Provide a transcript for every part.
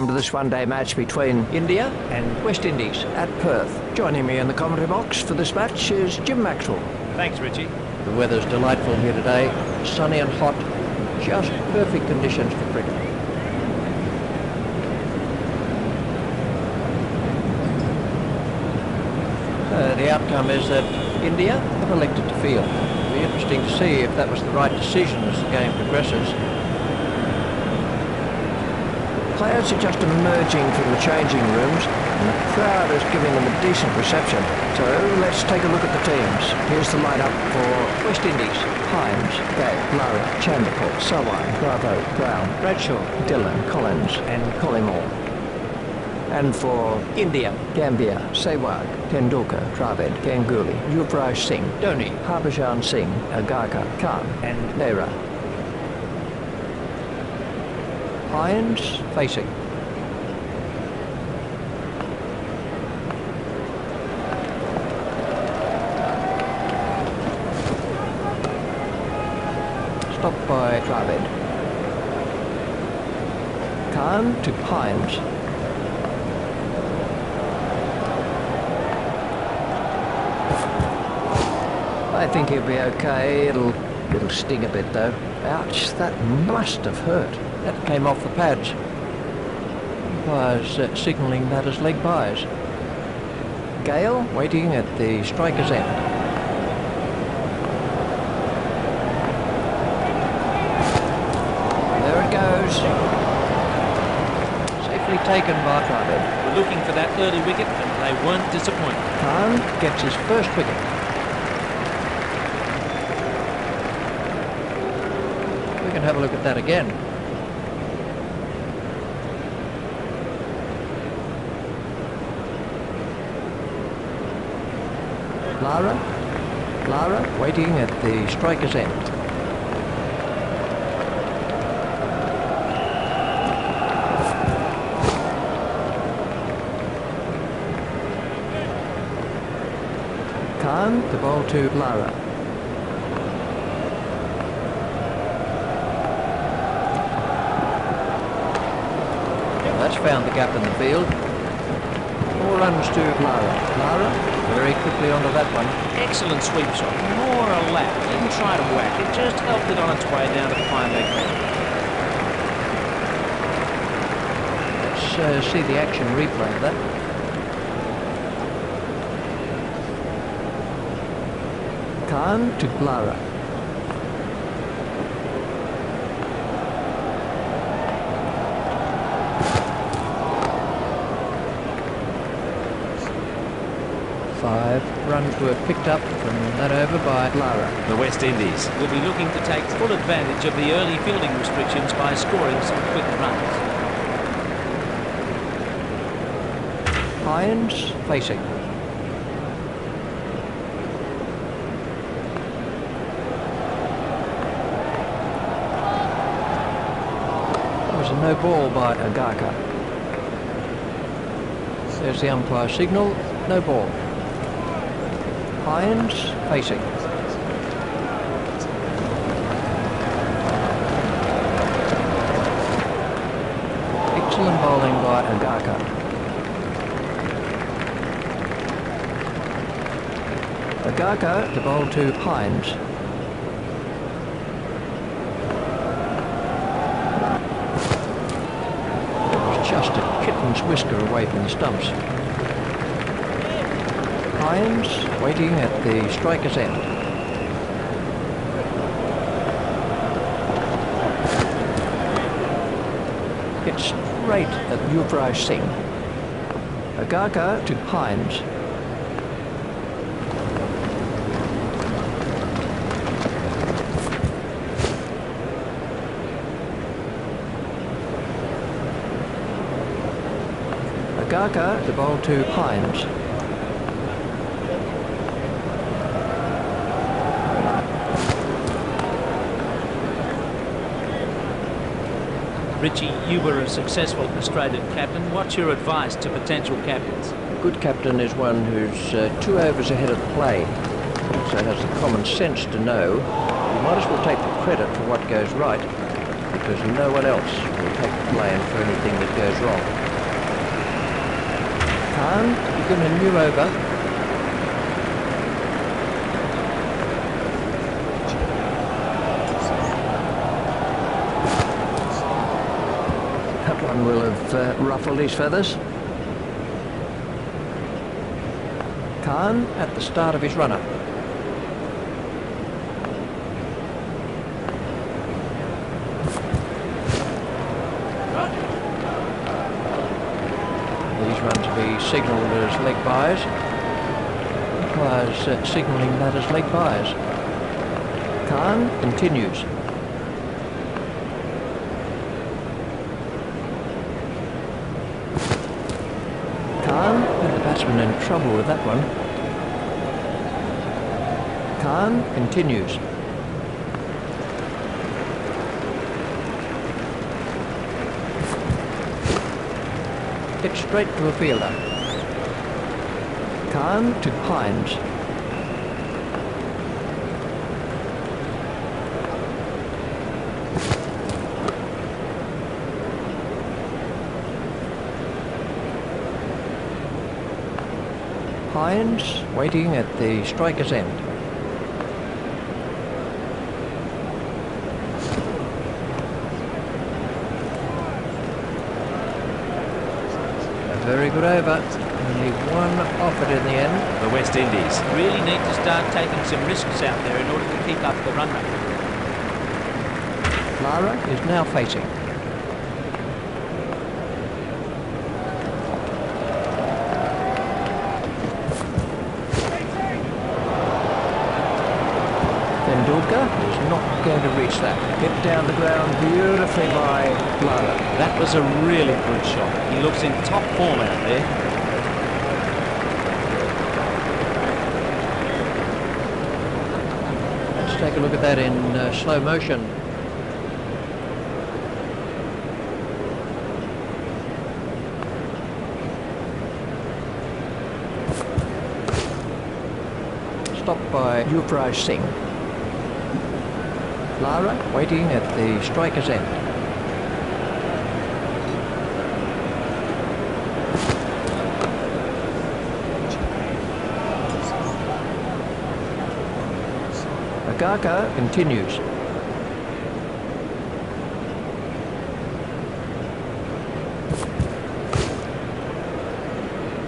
welcome to this one-day match between India and West Indies at Perth. Joining me in the commentary box for this match is Jim Maxwell. Thanks, Richie. The weather's delightful here today, sunny and hot, just perfect conditions for cricket. The outcome is that India have elected to field. It'll be interesting to see if that was the right decision as the game progresses. Players are just emerging from the changing rooms and the crowd is giving them a decent reception. So let's take a look at the teams. Here's the lineup for West Indies: Hines, Gay, Lara, Chanderpaul, Sawan, Bravo, Brown, Bradshaw, Dillon, Collins and Collymore. And for India: Gambhir, Sehwag, Tendulkar, Dravid, Ganguly, Yuvraj Singh, Dhoni, Harbhajan Singh, Agarkar, Khan and Nehra. Hines facing. Stopped by Dravid. Khan to Hines. I think he'll be okay. It'll sting a bit though. Ouch, that must have hurt. That came off the pads. Umpires signalling that as leg byes. Gale waiting at the striker's end. There it goes. Safely taken by Dravid. We're looking for that early wicket and they weren't disappointed. Khan gets his first wicket. We can have a look at that again. Lara waiting at the striker's end. Khan the ball to Lara. That's found the gap in the field. 4 runs to Lara very quickly onto that one. Excellent sweep shot. More a lap. Didn't try to whack. It just helped it on its way down to the fine leg. Let's see the action replay of that. Khan to Lara. Runs were picked up from that over by Lara. The West Indies will be looking to take full advantage of the early fielding restrictions by scoring some quick runs. Hines facing. That was a no ball by Agarkar. There's the umpire signal, no ball. Hines facing. Excellent bowling by Agarkar. Agarkar to bowl to Hines. It was just a kitten's whisker away from the stumps. Hines waiting at the striker's end. Hit straight at Yuvraj Singh. Agarkar to Hines. Agarkar the ball to Hines. Richie, you were a successful Australian captain. What's your advice to potential captains? A good captain is one who's 2 overs ahead of the play, so has the common sense to know you might as well take the credit for what goes right. because no one else will take the blame for anything that goes wrong. Khan, begin a new over. That one will have ruffled his feathers. Khan at the start of his run-up. These run to be signalled as leg byes. Requires signalling that as leg byes. Khan continues. Khan and the batsman in trouble with that one. Khan continues. Hit straight to a fielder. Khan to Hines. Hines waiting at the striker's end. A very good over. Only one offered in the end. The West Indies really need to start taking some risks out there in order to keep up the run rate. Lara is now facing. Is not going to reach that. Hit down the ground beautifully by Lara. That was a really good shot. He looks in top form out there. Let's take a look at that in slow motion. Stopped by Yuvraj Singh. Lara waiting at the striker's end. Agaka continues.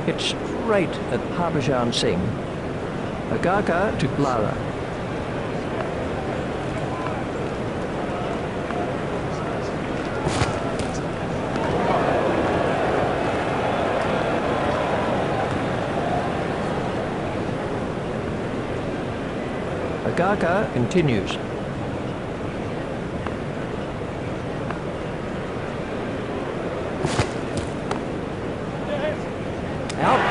Hit straight at Harbhajan Singh. Agaka to Lara. Agaka continues. Out.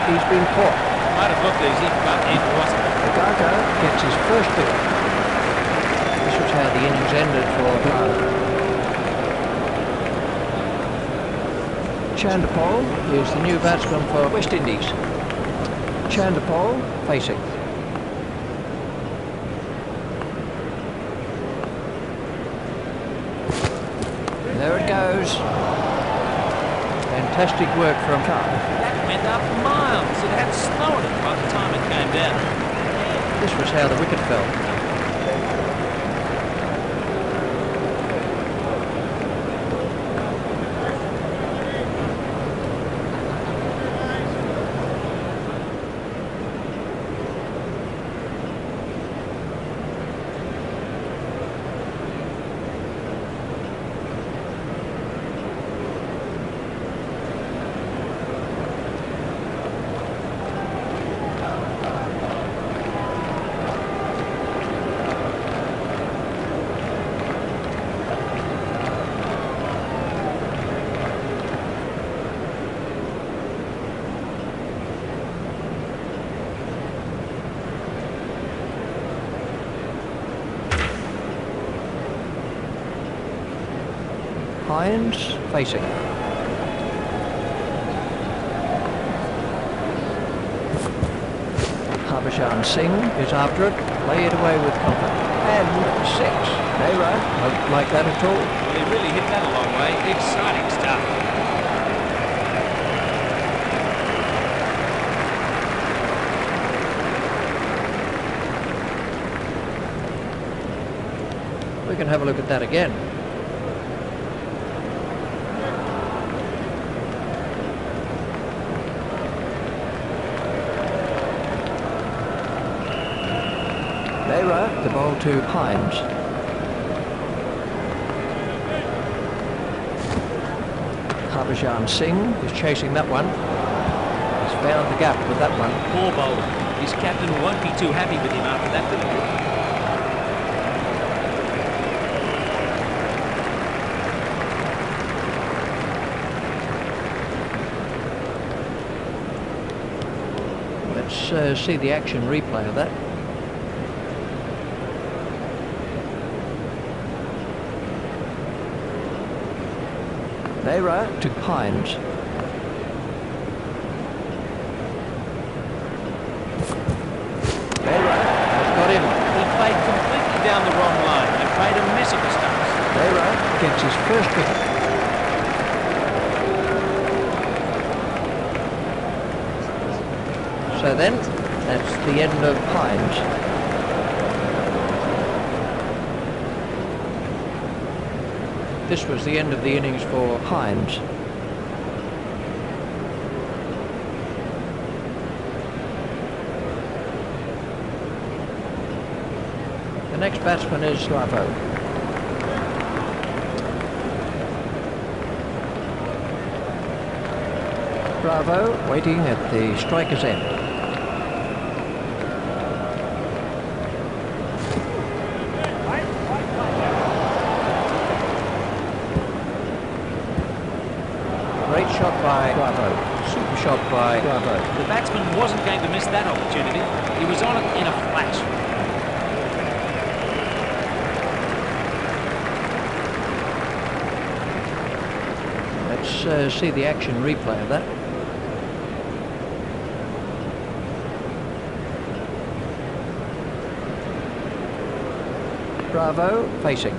He's been caught. Might have looked easy, but it wasn't. Agaka gets his first wicket. This was how the innings ended for Lara. Chandapal is the new batsman for West Indies. Chandapal facing. There it goes. Fantastic work from Khan. That went up miles. It had snow on it by the time it came down. This was how the wicket fell. Hines facing. Harbhajan Singh is after it. Play it away with comfort. And 6. Nero, don't like that at all. Well, he really hit that a long way. Exciting stuff. We can have a look at that again. Mehra, the ball to Hines. Harbhajan Singh is chasing that one. He's found the gap with that one. Poor bowler. His captain won't be too happy with him after that delivery. Let's see the action replay of that. Mehra to Hines. Mehra has got him. He played completely down the wrong line and made a mess of the stumps. Mehra gets his first wicket. So then, that's the end of Hines. This was the end of the innings for Hines. The next batsman is Bravo. Bravo waiting at the striker's end. Great shot by Bravo. Super shot by Bravo. The batsman wasn't going to miss that opportunity. He was on it in a flash. Let's see the action replay of that. Bravo facing.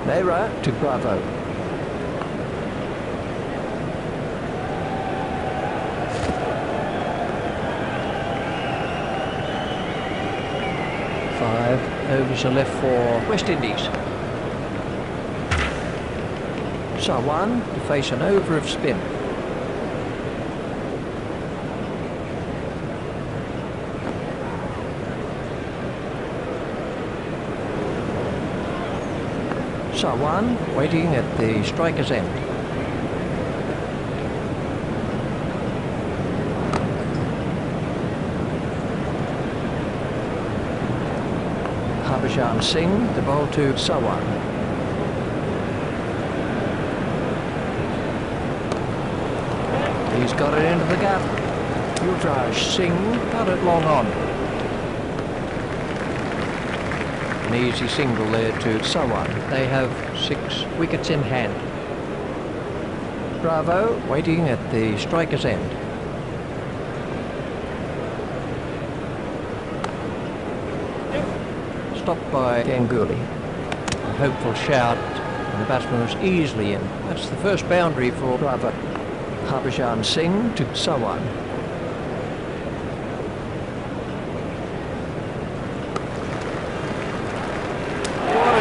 Mehra to Bravo. Five overs are left for West Indies. Sawan to face an over of spin. Sawan waiting at the striker's end. Harbhajan Singh, the ball to Sawan. He's got it into the gap. Yuvraj Singh got it long on. An easy single there to Sawan. They have 6 wickets in hand. Bravo waiting at the striker's end. Stopped by Ganguly. A hopeful shout, and the batsman was easily in. That's the first boundary for Bravo. Harbhajan Singh to Sawan.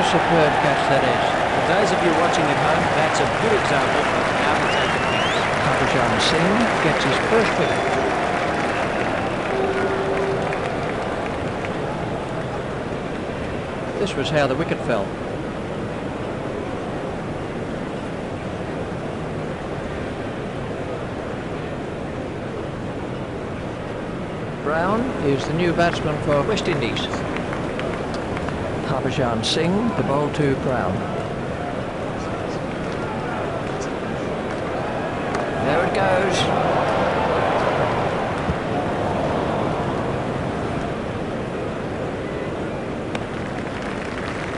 Superb catch that is. For those of you watching at home, that's a good example of how to take a catch. Harbhajan Singh gets his first wicket. This was how the wicket fell. Brown is the new batsman for West Indies. Harbhajan Singh, the ball to Brown. There it goes.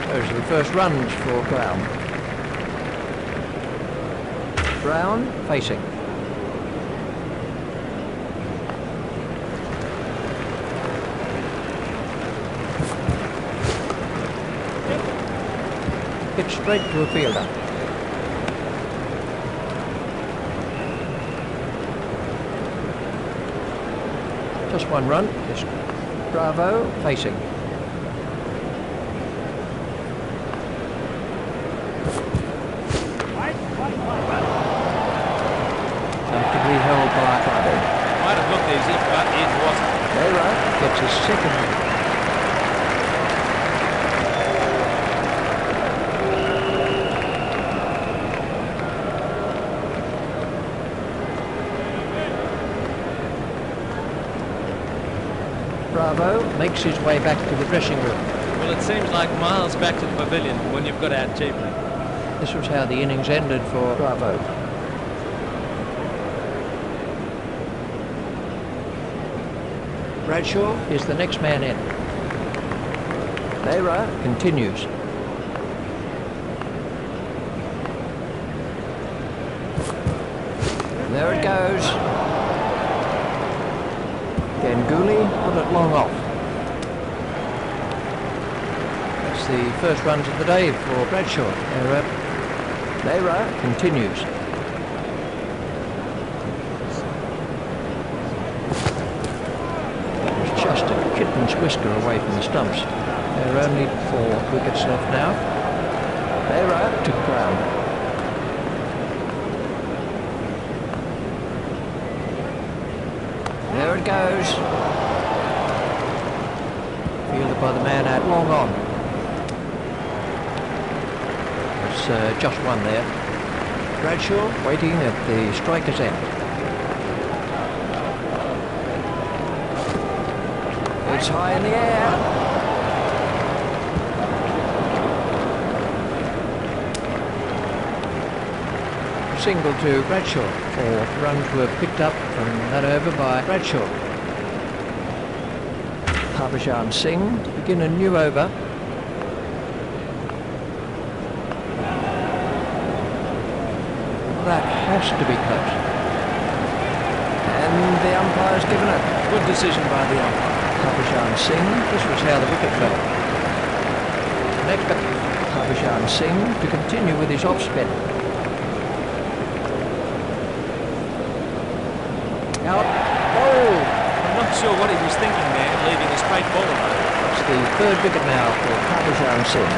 Those are the first runs for Brown. Brown facing. Hit straight to a fielder. Just one run. Just Bravo facing. Comfortably held by Bravo. Might have looked easy, but it wasn't. Nero gets his second. Bravo makes his way back to the dressing room. Well, it seems like miles back to the pavilion when you've got out cheaply. This was how the innings ended for Bravo. Bradshaw is the next man in. Nero continues. There it goes. Ganguly put it long off. That's the first runs of the day for Bradshaw. Nero continues. It was just a kitten's whisker away from the stumps. There are only 4 wickets left now. Nero to ground. There it goes. Fielded by the man out long on. It's just one there. Bradshaw waiting at the striker's end. It's high in the air. Single to Bradshaw. 4 runs were picked up from that over by Bradshaw. Harbhajan Singh to begin a new over. That has to be close. And the umpire's given it. Good decision by the umpire. Harbhajan Singh, this was how the wicket fell. Next up, Harbhajan Singh to continue with his off-spin. Out. Oh! I'm not sure what he was thinking there, leaving a straight ball alone. It's the 3rd wicket now for Harbhajan Singh.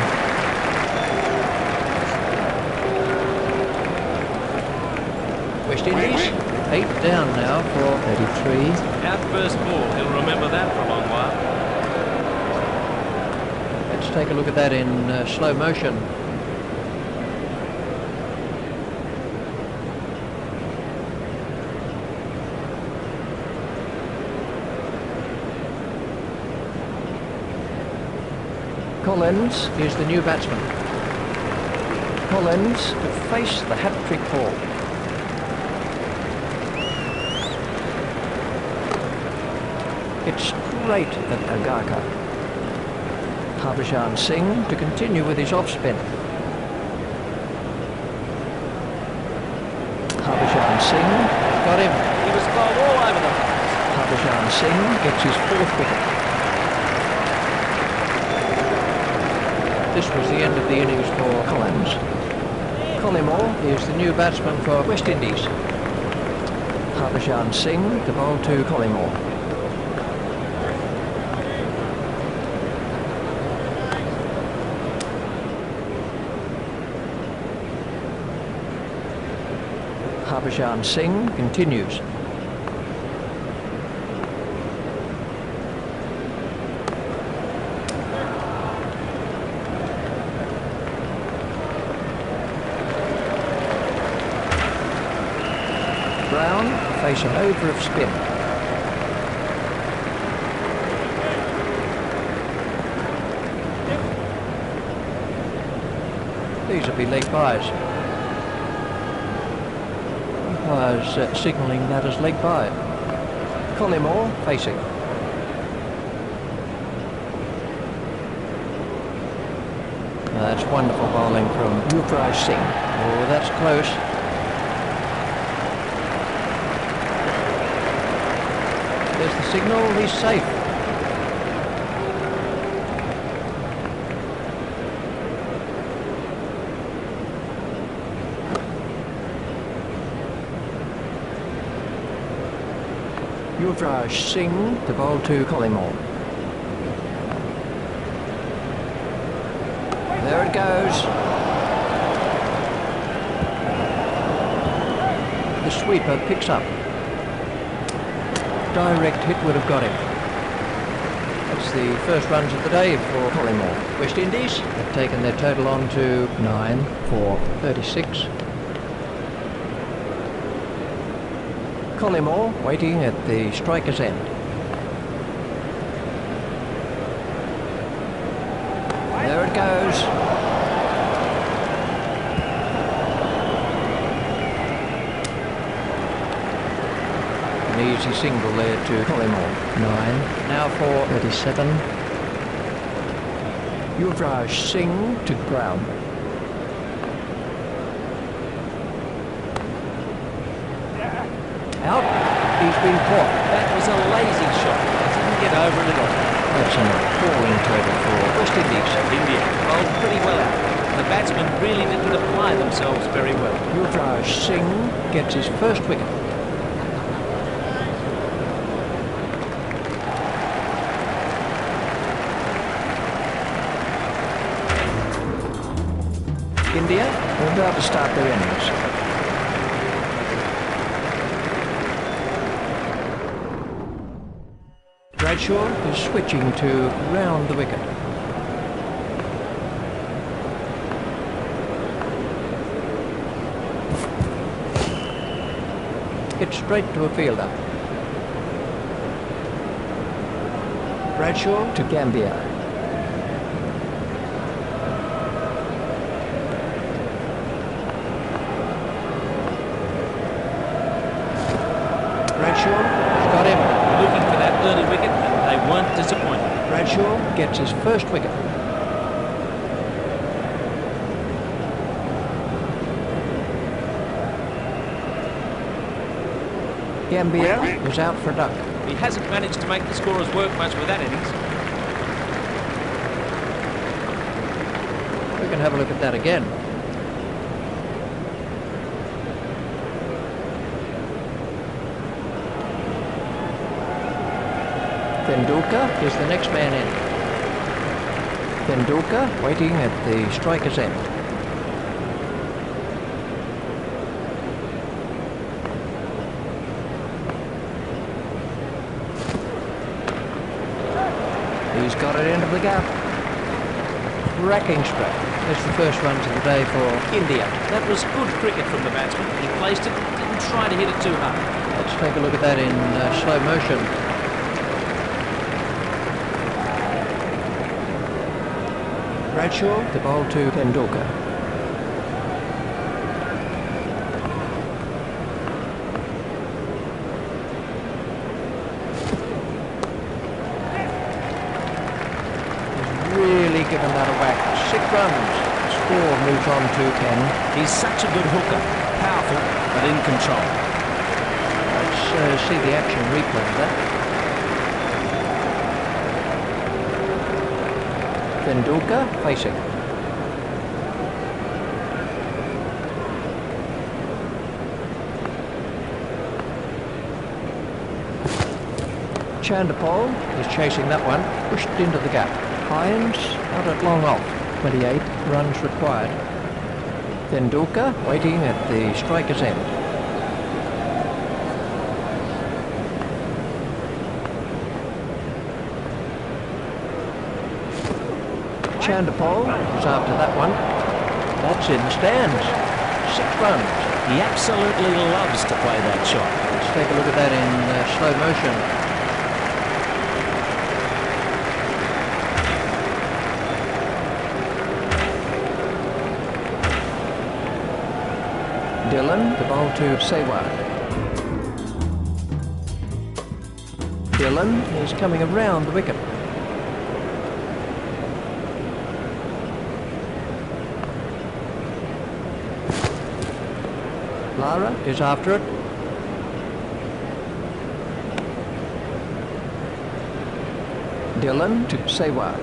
West Indies, 8 down now for 33. Out first ball, he'll remember that for a long while. Let's take a look at that in slow motion. Collins is the new batsman. Collins to face the hat-trick ball. It's straight at Agarkar. Harbhajan Singh to continue with his off-spin. Harbhajan Singh got him. He was bowled all over the place. Harbhajan Singh gets his 4th wicket. This was the end of the innings for Collins. Collymore is the new batsman for West Indies. Harbhajan Singh to bowl to Collymore. Harbhajan Singh continues. Brown face an over of spin. These will be leg byes. Umpires signalling that as leg bye. Collymore facing. That's wonderful bowling from Yuvraj Singh. Oh, that's close. There's the signal, he's safe. Yuvraj Singh The ball to Collymore. There it goes. The sweeper picks up. Direct hit would have got him. That's the first runs of the day for Collymore. West Indies have taken their total on to 9 for 36. Collymore waiting at the striker's end. There it goes. An easy single there to Collymore. 9. Now for 37. Yuvraj Singh to ground. Out. He's been caught. That was a lazy shot. He didn't get over it at all. That's an appalling total for West Indies. India bowled pretty well out. The batsmen really didn't apply themselves very well. Yuvraj Singh Gets his first wicket. India are about to start their innings. Bradshaw is switching to round the wicket. Hit straight to a fielder. Bradshaw To Gambia. Bradshaw has got him. Looking for that early wicket, and they weren't disappointed. Bradshaw gets his first wicket. Gambia is out for a duck. He hasn't managed to make the scorers work much with that innings. We can have a look at that again. Tendulkar is the next man in. Tendulkar waiting at the striker's end. He's got it into the gap. Cracking stroke. That's the first runs of the day for India. That was good cricket from the batsman. He placed it, didn't try to hit it too hard. Let's take a look at that in slow motion. Bradshaw, the ball to Tendulkar. He's really given that a whack. 6 runs. The score moves on to 10. He's such a good hooker. Powerful, but in control. Let's see the action replay of that. Tendulkar facing. Chandapal is chasing that one, pushed into the gap. Hines out at long off, 28 runs required. Tendulkar waiting at the striker's end. Chandapal is after that one. That's in the stands. 6 runs. He absolutely loves to play that shot. Let's take a look at that in slow motion. Dillon, the ball to Sehwag. Dillon is coming around the wicket. Lara is after it. Dillon to Seward.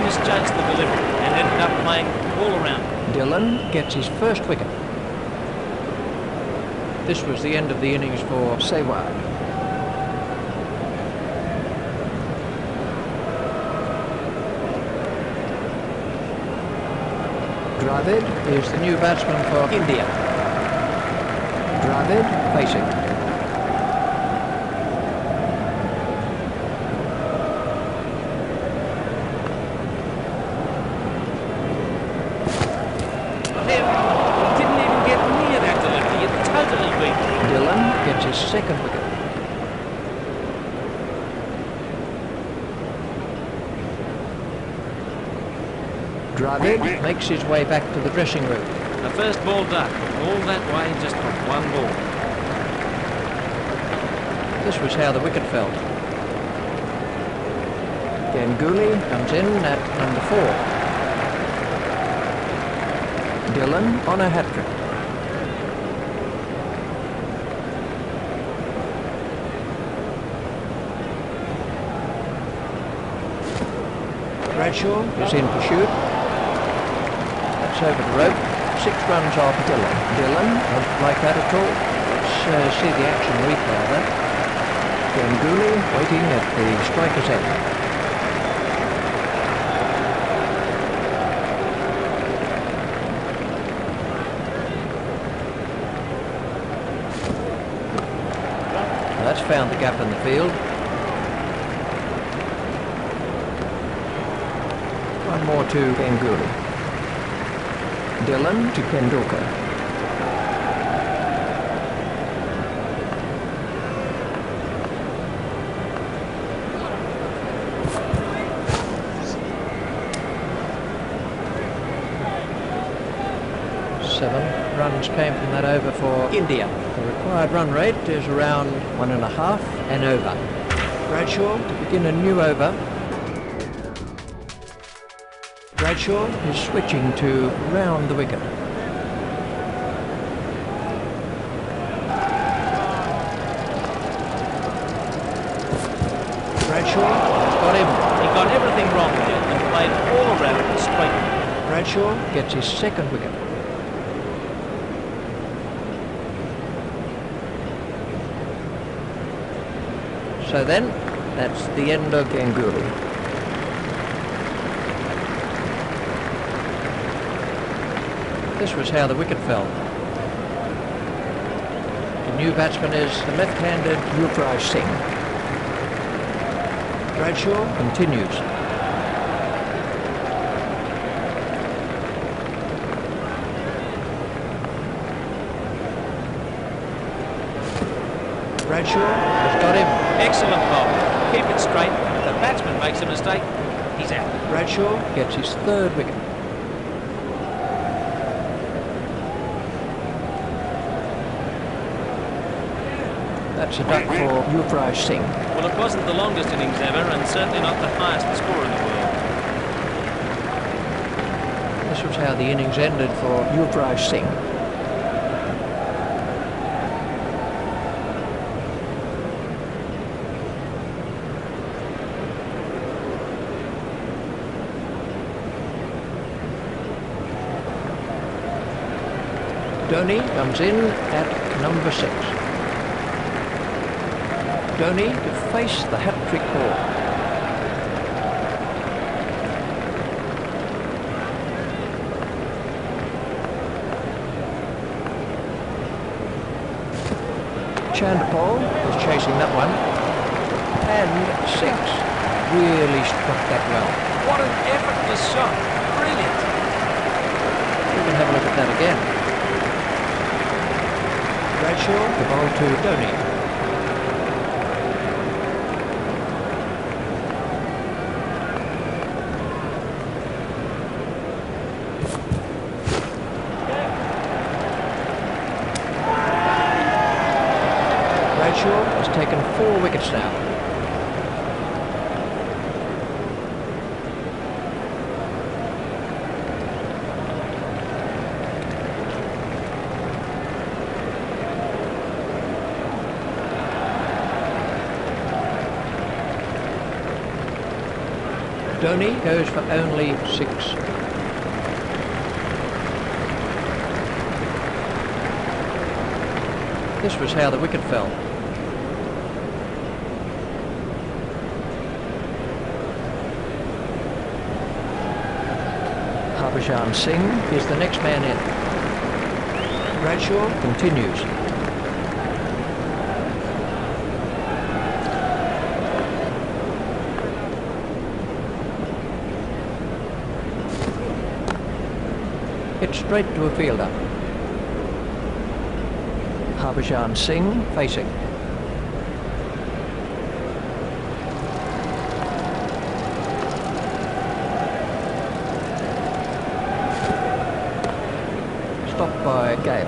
Misjudged the delivery and ended up playing all around. Dillon gets his first wicket. This was the end of the innings for Seward. Dravid is the new batsman for India. Dravid facing. His second wicket. Dravid makes his way back to the dressing room. The first ball done, all that way just for one ball. This was how the wicket fell. Ganguly comes in at number 4. Dillon on a hat-trick. Bradshaw is in pursuit. That's over the rope. 6 runs off Dillon. Dillon won't like that at all. Let's see the action replay of that. Ganguly waiting at the striker's end. That's found the gap in the field. One more to Ganguly. Dillon to Tendulkar. Seven runs came from that over for India. The required run rate is around 1.5 and over. Bradshaw to begin a new over. Bradshaw is switching to round the wicket. Bradshaw has got him. He got everything wrong there and played all around the straight. Bradshaw gets his second wicket. So then, that's the end of Ganguly. This was how the wicket fell. The new batsman is the left-handed Yuvraj Singh. Bradshaw continues. Bradshaw has got him. Excellent ball. Keep it straight. If the batsman makes a mistake, he's out. Bradshaw gets his third wicket. That's a duck for Yuvraj Singh. Well, it wasn't the longest innings ever, and certainly not the highest score in the world. This was how the innings ended for Yuvraj Singh. Dhoni comes in at number 6. Dhoni to face the hat-trick ball. Chandapal is chasing that one. And 6. Really struck that well. What an effortless shot. Brilliant. We can have a look at that again. Bradshaw, the ball to Dhoni. Bradshaw has taken 4 wickets now. Donny goes for only 6. This was how the wicket fell. Harbhajan Singh Is the next man in. Bradshaw Continues. Hit straight to a fielder. Harbhajan Singh Facing. Stopped by Gale.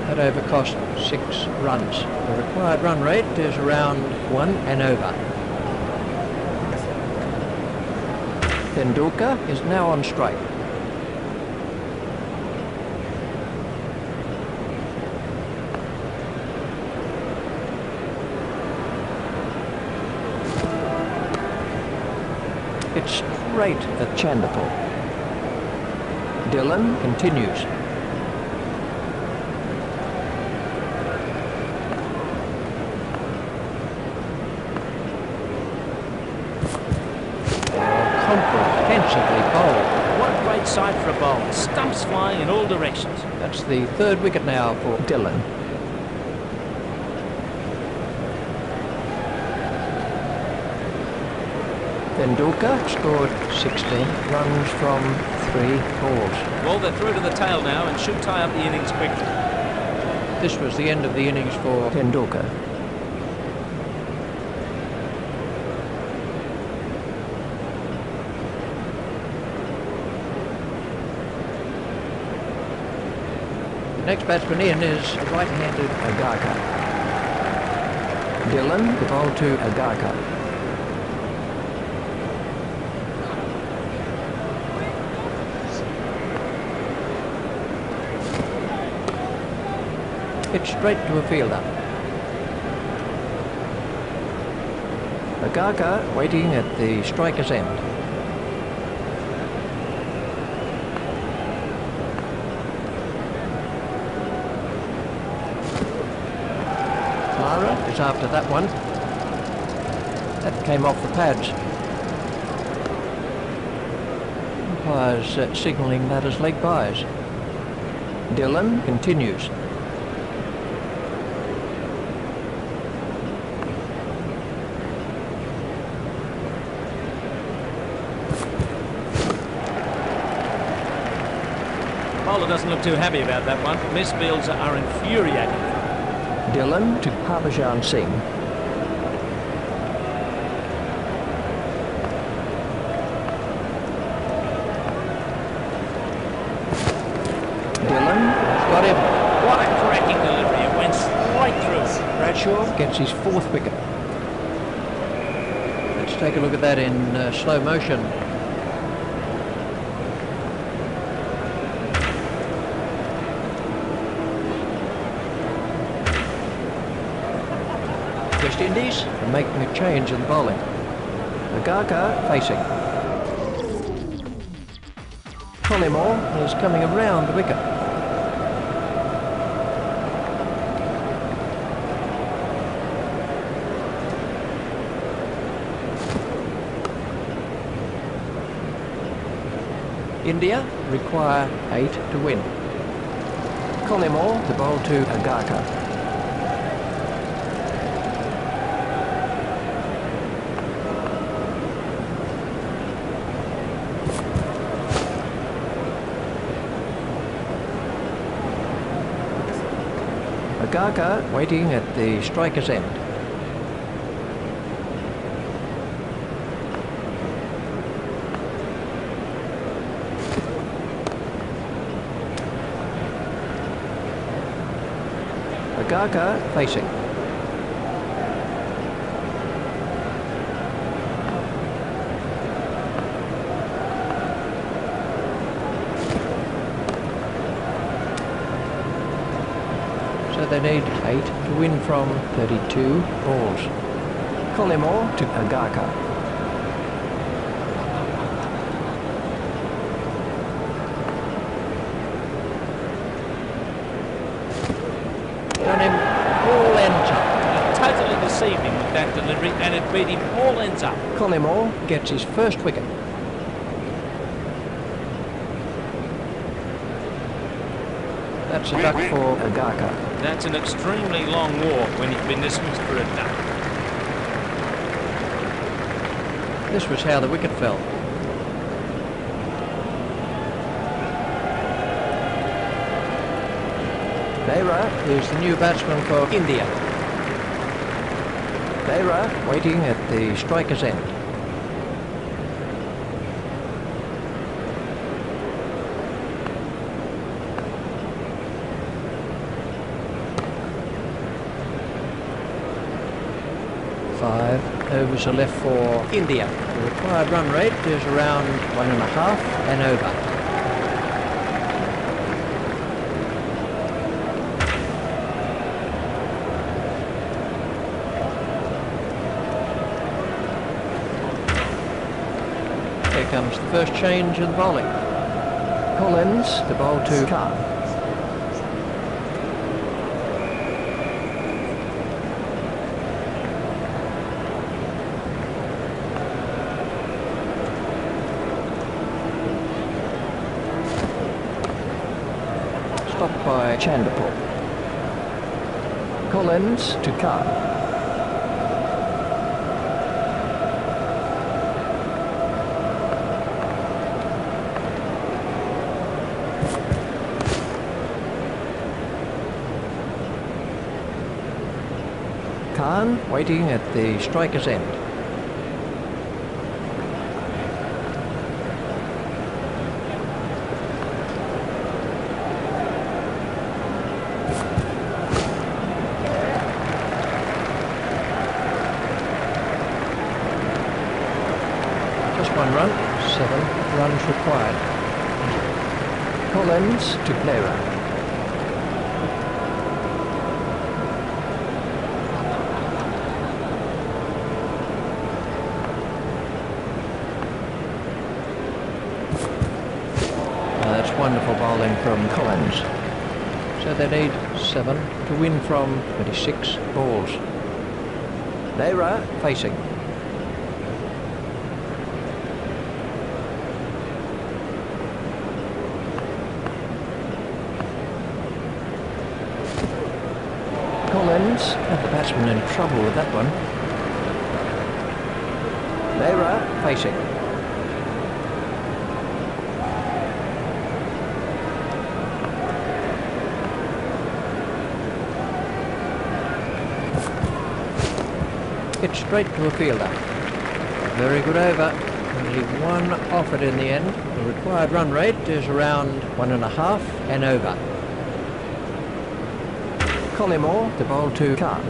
That over cost 6 runs. The required run rate is around 1 and over. Tendulkar Is now on strike. It's straight at Chandapur. Dillon continues. Comprehensively bowled. What a great sight for a bowler. Stumps flying in all directions. That's the 3rd wicket now for Dillon. Tendulkar scored 16 runs from 3 balls. Well, they're through to the tail now and should tie up the innings quickly. This was the end of the innings for Tendulkar. the next batsman in is right-handed Agarkar. Dillon to bowl to Agarkar. hit straight to a fielder. Agarkar waiting at the striker's end. Lara is after that one. That came off the pads. Umpires signalling that as leg byes. Dillon Continues. Bowler doesn't look too happy about that one. Misfields are infuriating. Dillon to Harbhajan Singh. Dillon Got him. What a cracking delivery. It went straight through. Bradshaw gets his 4th wicket. Let's take a look at that in slow motion. West Indies are making a change in the bowling. Agarkar facing. Collymore is coming around the wicket. India require 8 to win. Collymore to bowl to Agarkar. Agarkar waiting at the striker's end. Agarkar facing. So they need 8 to win from 32 balls. Collymore to Agarkar. that delivery, and it beat him all ends up. Collymore gets his first wicket. That's a duck for Agaka. That's an extremely long walk when you've been dismissed for a duck. This was how the wicket fell. Behra is the new batsman for India. Behra waiting at the striker's end. Five overs are left for India. The required run rate is around 1.5 and over. Here comes the first change in the bowling. Collins to bowl to Khan. Stopped by Chanderpaul. Collins to Khan. Khan waiting at the striker's end. Just one run, 7 runs required. Collins to Behra. That's wonderful bowling from Collins. So they need 7 to win from 26 balls. Behra facing. Collins had the batsman in trouble with that one. Behra facing. Hit straight to a fielder. Very good over. Only 1 off it in the end. The required run rate is around 1.5 and over. Collymore to bowl to Khan.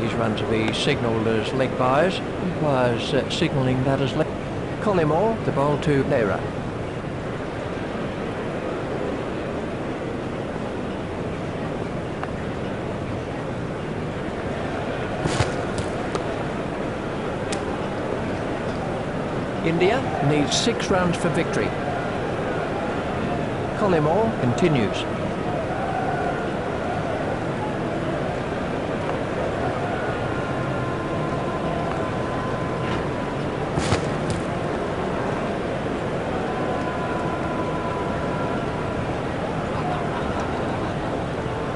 These runs will be signalled as leg byes. Umpires signalling that as leg. Collymore to bowl to Behra. India needs 6 runs for victory. Collymore continues.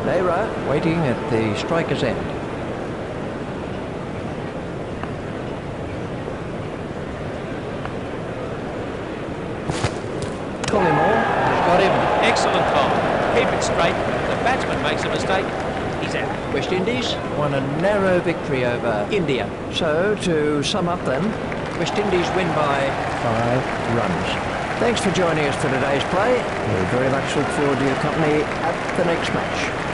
Behra waiting at the striker's end. Collymore has got him. Excellent ball. Keep it straight. If the batsman makes a mistake, he's out. West Indies won a narrow victory over India. So, to sum up then, West Indies win by 5 runs. Thanks for joining us for today's play. We very much look forward to your company at the next match.